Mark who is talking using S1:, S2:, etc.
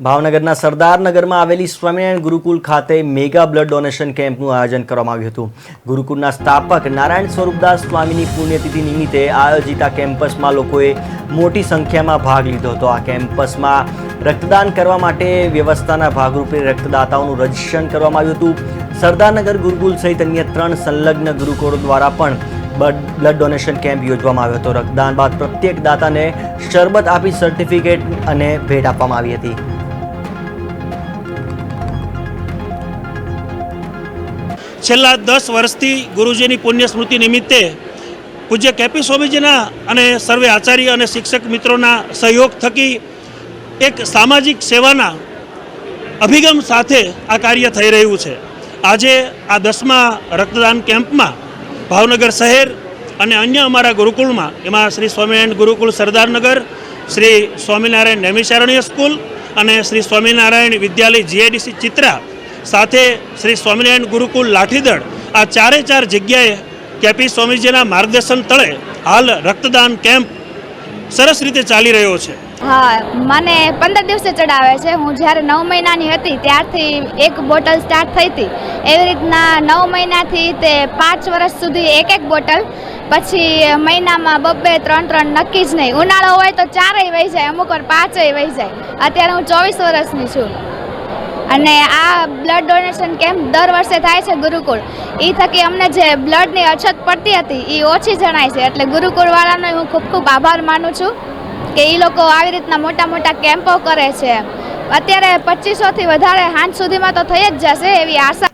S1: ભાવનગરના સરદારનગરમાં આવેલી સ્વામિનારાયણ ગુરુકુલ ખાતે મેગા બ્લડ ડોનેશન કેમ્પનું આયોજન કરવામાં આવ્યું હતું। ગુરુકુલના સ્થાપક નારાયણ સ્વરૂપદાસ સ્વામીની પુણ્યતિથિ નિમિત્તે આયોજિત આ કેમ્પસમાં લોકોએ મોટી સંખ્યામાં ભાગ લીધો હતો। આ કેમ્પસમાં રક્તદાન કરવા માટે વ્યવસ્થાના ભાગરૂપે રક્તદાતાઓનું રજીસ્ટ્રેશન કરવામાં આવ્યું હતું। સરદારનગર ગુરુકુલ સહિત અન્ય 3 સંલગ્ન ગુરુકુળો દ્વારા પણ બ્લડ ડોનેશન કેમ્પ યોજવામાં આવ્યો હતો। રક્તદાન બાદ પ્રત્યેક દાતાને શરબત આપી સર્ટિફિકેટ અને ભેટ આપવામાં આવી હતી।
S2: છેલ્લા 10 વર્ષથી ગુરુજીની પુણ્ય સ્મૃતિ નિમિત્તે પૂજ્ય કેપી સ્વામીજીના અને સર્વે આચાર્ય અને શિક્ષક મિત્રોના સહયોગ થકી એક સામાજિક સેવાના અભિગમ સાથે આ કાર્ય થઈ રહ્યું છે। આજે આ 10મા રક્તદાન કેમ્પમાં ભાવનગર શહેર અને અન્ય અમારા ગુરુકુળમાં એમાં શ્રી સ્વામિનારાયણ ગુરુકુળ સરદારનગર, શ્રી સ્વામિનારાયણ નૈમિષારણ્ય સ્કૂલ અને શ્રી સ્વામિનારાયણ વિદ્યાલય જીઆઈડીસી ચિત્રા સાથે શ્રી સ્વામિનારાયણ ગુરુકુળ લાઠીદળ આ 4 જગ્યાએ કેપી સ્વામીજીના માર્ગદર્શન તળે હાલ રક્તદાન કેમ્પ સરસ રીતે ચાલી રહ્યો છે।
S3: હા, મને 15 દિવસે ચડાવે છે। હું જ્યારે 9 મહિનાની હતી ત્યારથી એક બોટલ સ્ટાર્ટ થઈ હતી। એવી રીતના 9 મહિનાથી તે 5 વર્ષ સુધી એક બોટલ, પછી મહિનામાં 2-3 નક્કી જ નહીં। ઉનાળો હોય તો 4 વહી જાય, અમુક વાર 5 વહી જાય। અત્યારે હું 24 વર્ષની છું અને આ બ્લડ ડોનેશન કેમ્પ દર વર્ષે થાય છે ગુરુકુળ। એ થકી અમને જે બ્લડની અછત પડતી હતી એ ઓછી જણાય છે, એટલે ગુરુકુળવાળાનો હું ખૂબ ખૂબ આભાર માનું છું કે એ લોકો આવી રીતના મોટા કેમ્પો કરે છે। અત્યારે 2500થી વધારે સાંજ સુધીમાં તો થઈ જ જશે એવી આશા